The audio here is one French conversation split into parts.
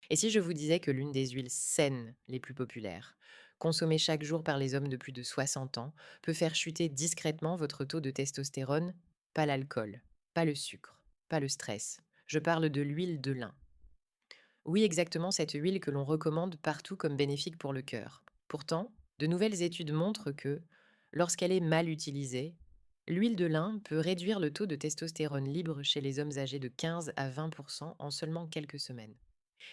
Et si je vous disais que l'une des huiles saines les plus populaires, consommée chaque jour par les hommes de plus de 60 ans, peut faire chuter discrètement votre taux de testostérone? Pas l'alcool, pas le sucre, pas le stress. Je parle de l'huile de lin. Oui, exactement cette huile que l'on recommande partout comme bénéfique pour le cœur. Pourtant, de nouvelles études montrent que, lorsqu'elle est mal utilisée, l'huile de lin peut réduire le taux de testostérone libre chez les hommes âgés de 15 à 20 en seulement quelques semaines.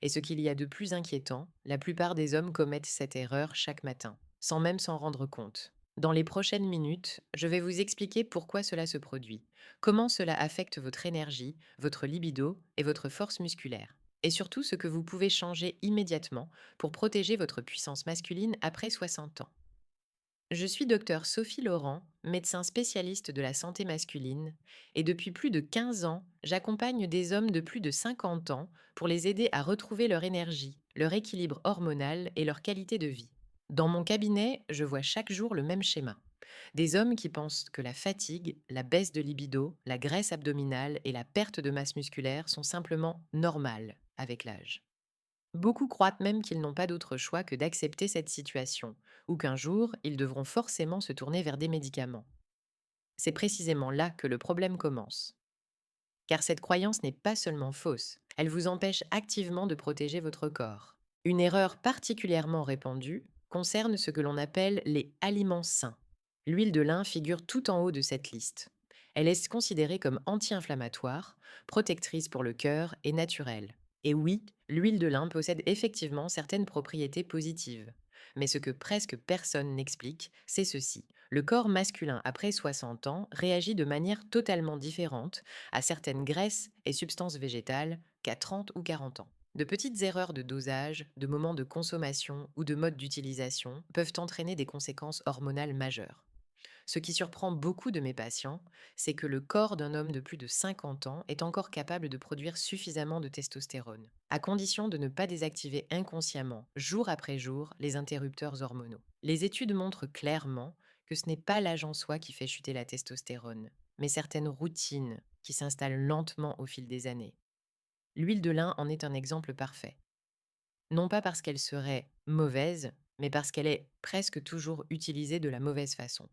Et ce qu'il y a de plus inquiétant, la plupart des hommes commettent cette erreur chaque matin, sans même s'en rendre compte. Dans les prochaines minutes, je vais vous expliquer pourquoi cela se produit, comment cela affecte votre énergie, votre libido et votre force musculaire, et surtout ce que vous pouvez changer immédiatement pour protéger votre puissance masculine après 60 ans. Je suis docteur Sophie Laurent, médecin spécialiste de la santé masculine, et depuis plus de 15 ans, j'accompagne des hommes de plus de 50 ans pour les aider à retrouver leur énergie, leur équilibre hormonal et leur qualité de vie. Dans mon cabinet, je vois chaque jour le même schéma. Des hommes qui pensent que la fatigue, la baisse de libido, la graisse abdominale et la perte de masse musculaire sont simplement normales avec l'âge. Beaucoup croient même qu'ils n'ont pas d'autre choix que d'accepter cette situation, ou qu'un jour, ils devront forcément se tourner vers des médicaments. C'est précisément là que le problème commence. Car cette croyance n'est pas seulement fausse, elle vous empêche activement de protéger votre corps. Une erreur particulièrement répandue concerne ce que l'on appelle les aliments sains. L'huile de lin figure tout en haut de cette liste. Elle est considérée comme anti-inflammatoire, protectrice pour le cœur et naturelle. Et oui, l'huile de lin possède effectivement certaines propriétés positives. Mais ce que presque personne n'explique, c'est ceci. Le corps masculin après 60 ans réagit de manière totalement différente à certaines graisses et substances végétales qu'à 30 ou 40 ans. De petites erreurs de dosage, de moments de consommation ou de mode d'utilisation peuvent entraîner des conséquences hormonales majeures. Ce qui surprend beaucoup de mes patients, c'est que le corps d'un homme de plus de 50 ans est encore capable de produire suffisamment de testostérone, à condition de ne pas désactiver inconsciemment, jour après jour, les interrupteurs hormonaux. Les études montrent clairement que ce n'est pas l'âge en soi qui fait chuter la testostérone, mais certaines routines qui s'installent lentement au fil des années. L'huile de lin en est un exemple parfait. Non pas parce qu'elle serait mauvaise, mais parce qu'elle est presque toujours utilisée de la mauvaise façon.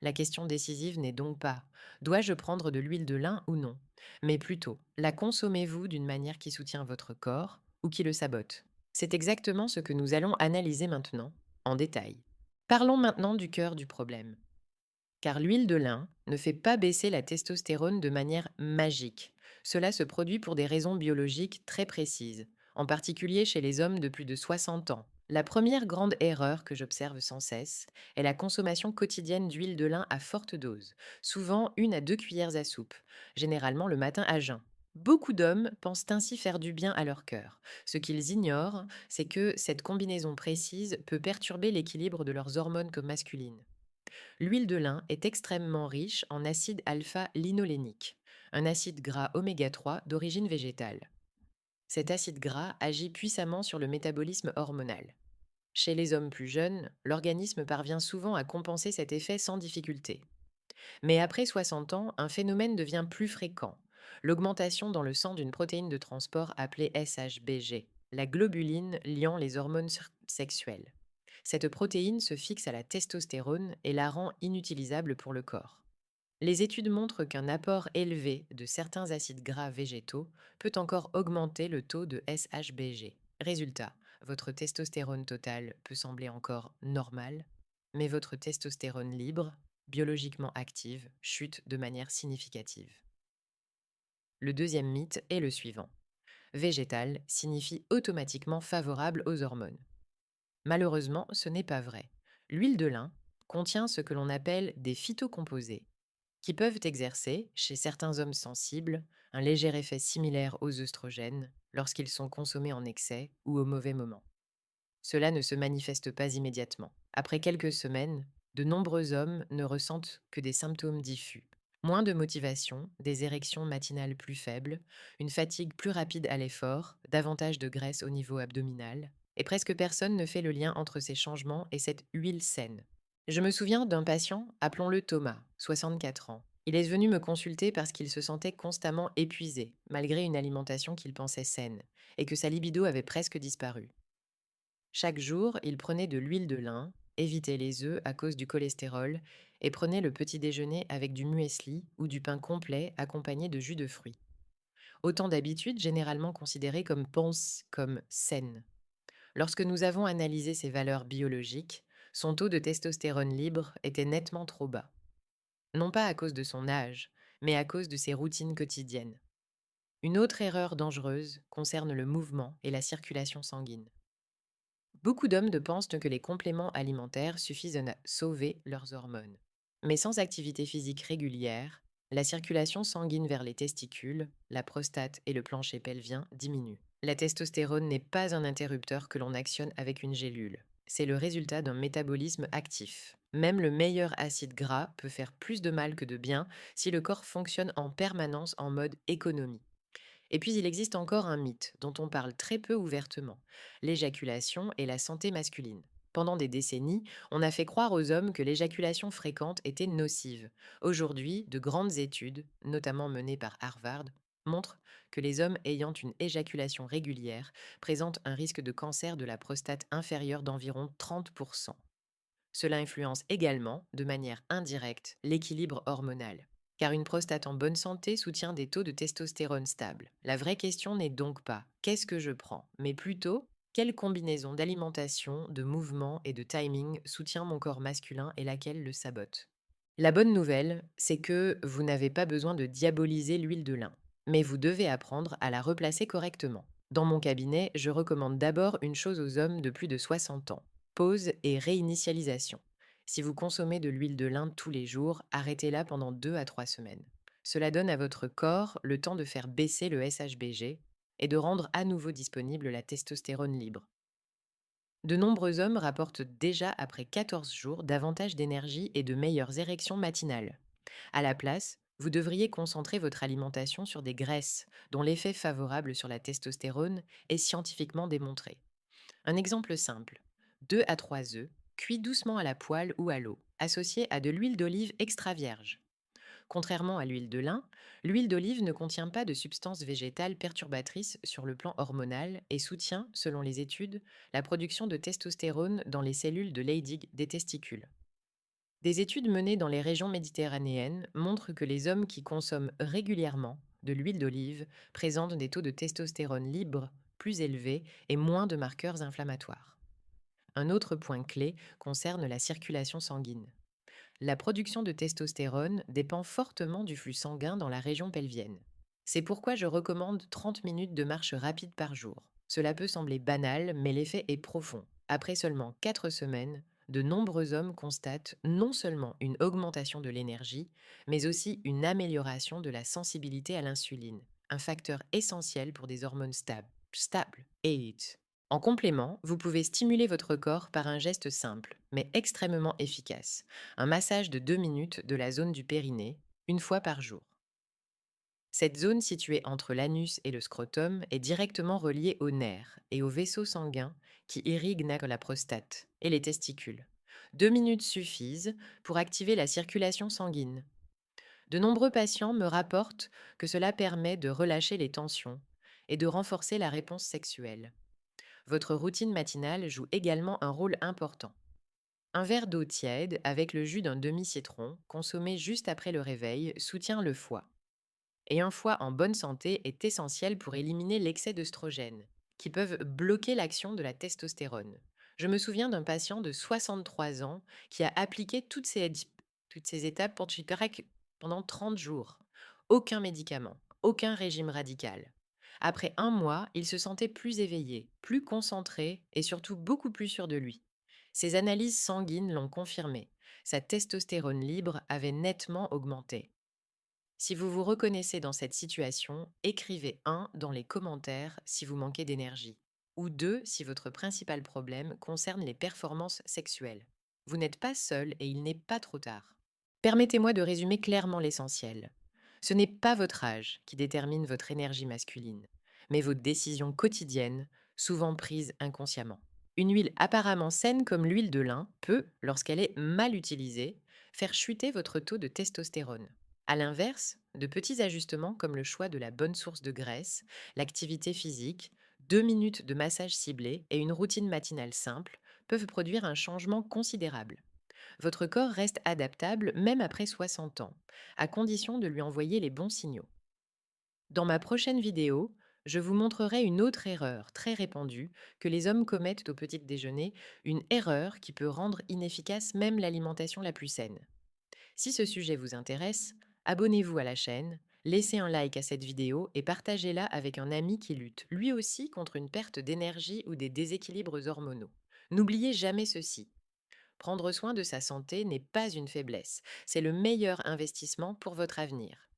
La question décisive n'est donc pas dois-je prendre de l'huile de lin ou non, mais plutôt la consommez-vous d'une manière qui soutient votre corps ou qui le sabote. C'est exactement ce que nous allons analyser maintenant, en détail. Parlons maintenant du cœur du problème. Car l'huile de lin ne fait pas baisser la testostérone de manière magique. Cela se produit pour des raisons biologiques très précises, en particulier chez les hommes de plus de 60 ans. La première grande erreur que j'observe sans cesse est la consommation quotidienne d'huile de lin à forte dose, souvent 1 à 2 cuillères à soupe, généralement le matin à jeun. Beaucoup d'hommes pensent ainsi faire du bien à leur cœur. Ce qu'ils ignorent, c'est que cette combinaison précise peut perturber l'équilibre de leurs hormones comme masculines. L'huile de lin est extrêmement riche en acide alpha-linolénique, un acide gras oméga 3 d'origine végétale. Cet acide gras agit puissamment sur le métabolisme hormonal. Chez les hommes plus jeunes, l'organisme parvient souvent à compenser cet effet sans difficulté. Mais après 60 ans, un phénomène devient plus fréquent, l'augmentation dans le sang d'une protéine de transport appelée SHBG, la globuline liant les hormones sexuelles. Cette protéine se fixe à la testostérone et la rend inutilisable pour le corps. Les études montrent qu'un apport élevé de certains acides gras végétaux peut encore augmenter le taux de SHBG. Résultat, votre testostérone totale peut sembler encore normale, mais votre testostérone libre, biologiquement active, chute de manière significative. Le deuxième mythe est le suivant. Végétal signifie automatiquement favorable aux hormones. Malheureusement, ce n'est pas vrai. L'huile de lin contient ce que l'on appelle des phytocomposés, qui peuvent exercer, chez certains hommes sensibles, un léger effet similaire aux œstrogènes lorsqu'ils sont consommés en excès ou au mauvais moment. Cela ne se manifeste pas immédiatement. Après quelques semaines, de nombreux hommes ne ressentent que des symptômes diffus. Moins de motivation, des érections matinales plus faibles, une fatigue plus rapide à l'effort, davantage de graisse au niveau abdominal, et presque personne ne fait le lien entre ces changements et cette huile saine. Je me souviens d'un patient, appelons-le Thomas, 64 ans. Il est venu me consulter parce qu'il se sentait constamment épuisé, malgré une alimentation qu'il pensait saine, et que sa libido avait presque disparu. Chaque jour, il prenait de l'huile de lin, évitait les œufs à cause du cholestérol, et prenait le petit déjeuner avec du muesli ou du pain complet accompagné de jus de fruits. Autant d'habitudes généralement considérées comme penses, comme saines. Lorsque nous avons analysé ses valeurs biologiques, son taux de testostérone libre était nettement trop bas. Non pas à cause de son âge, mais à cause de ses routines quotidiennes. Une autre erreur dangereuse concerne le mouvement et la circulation sanguine. Beaucoup d'hommes pensent que les compléments alimentaires suffisent à sauver leurs hormones. Mais sans activité physique régulière, la circulation sanguine vers les testicules, la prostate et le plancher pelvien diminue. La testostérone n'est pas un interrupteur que l'on actionne avec une gélule. C'est le résultat d'un métabolisme actif. Même le meilleur acide gras peut faire plus de mal que de bien si le corps fonctionne en permanence en mode économie. Et puis il existe encore un mythe dont on parle très peu ouvertement, l'éjaculation et la santé masculine. Pendant des décennies, on a fait croire aux hommes que l'éjaculation fréquente était nocive. Aujourd'hui, de grandes études, notamment menées par Harvard, montrent que les hommes ayant une éjaculation régulière présentent un risque de cancer de la prostate inférieur d'environ 30%. Cela influence également, de manière indirecte, l'équilibre hormonal. Car une prostate en bonne santé soutient des taux de testostérone stables. La vraie question n'est donc pas qu'est-ce que je prends, mais plutôt quelle combinaison d'alimentation, de mouvement et de timing soutient mon corps masculin et laquelle le sabote. La bonne nouvelle, c'est que vous n'avez pas besoin de diaboliser l'huile de lin, mais vous devez apprendre à la replacer correctement. Dans mon cabinet, je recommande d'abord une chose aux hommes de plus de 60 ans, pause et réinitialisation. Si vous consommez de l'huile de lin tous les jours, arrêtez-la pendant 2 à 3 semaines. Cela donne à votre corps le temps de faire baisser le SHBG et de rendre à nouveau disponible la testostérone libre. De nombreux hommes rapportent déjà après 14 jours davantage d'énergie et de meilleures érections matinales. À la place, vous devriez concentrer votre alimentation sur des graisses dont l'effet favorable sur la testostérone est scientifiquement démontré. Un exemple simple, 2 à 3 œufs, cuits doucement à la poêle ou à l'eau, associés à de l'huile d'olive extra vierge. Contrairement à l'huile d'olive ne contient pas de substances végétales perturbatrices sur le plan hormonal et soutient, selon les études, la production de testostérone dans les cellules de Leydig des testicules. Des études menées dans les régions méditerranéennes montrent que les hommes qui consomment régulièrement de l'huile d'olive présentent des taux de testostérone libre plus élevés et moins de marqueurs inflammatoires. Un autre point clé concerne la circulation sanguine. La production de testostérone dépend fortement du flux sanguin dans la région pelvienne. C'est pourquoi je recommande 30 minutes de marche rapide par jour. Cela peut sembler banal, mais l'effet est profond. Après seulement 4 semaines, de nombreux hommes constatent non seulement une augmentation de l'énergie, mais aussi une amélioration de la sensibilité à l'insuline, un facteur essentiel pour des hormones stables. En complément, vous pouvez stimuler votre corps par un geste simple, mais extrêmement efficace, un massage de 2 minutes de la zone du périnée, une fois par jour. Cette zone située entre l'anus et le scrotum est directement reliée aux nerfs et aux vaisseaux sanguins qui irriguent la prostate et les testicules. 2 minutes suffisent pour activer la circulation sanguine. De nombreux patients me rapportent que cela permet de relâcher les tensions et de renforcer la réponse sexuelle. Votre routine matinale joue également un rôle important. Un verre d'eau tiède avec le jus d'un demi-citron, consommé juste après le réveil, soutient le foie. Et un foie en bonne santé est essentiel pour éliminer l'excès d'œstrogènes, qui peuvent bloquer l'action de la testostérone. Je me souviens d'un patient de 63 ans qui a appliqué toutes ces étapes pour Chiprec pendant 30 jours. Aucun médicament, aucun régime radical. Après un mois, il se sentait plus éveillé, plus concentré et surtout beaucoup plus sûr de lui. Ses analyses sanguines l'ont confirmé. Sa testostérone libre avait nettement augmenté. Si vous vous reconnaissez dans cette situation, écrivez 1 dans les commentaires si vous manquez d'énergie, ou 2 si votre principal problème concerne les performances sexuelles. Vous n'êtes pas seul et il n'est pas trop tard. Permettez-moi de résumer clairement l'essentiel. Ce n'est pas votre âge qui détermine votre énergie masculine, mais vos décisions quotidiennes, souvent prises inconsciemment. Une huile apparemment saine comme l'huile de lin peut, lorsqu'elle est mal utilisée, faire chuter votre taux de testostérone. À l'inverse, de petits ajustements comme le choix de la bonne source de graisse, l'activité physique, 2 minutes de massage ciblé et une routine matinale simple peuvent produire un changement considérable. Votre corps reste adaptable même après 60 ans, à condition de lui envoyer les bons signaux. Dans ma prochaine vidéo, je vous montrerai une autre erreur très répandue que les hommes commettent au petit déjeuner, une erreur qui peut rendre inefficace même l'alimentation la plus saine. Si ce sujet vous intéresse, abonnez-vous à la chaîne, laissez un like à cette vidéo et partagez-la avec un ami qui lutte lui aussi contre une perte d'énergie ou des déséquilibres hormonaux. N'oubliez jamais ceci. Prendre soin de sa santé n'est pas une faiblesse, c'est le meilleur investissement pour votre avenir.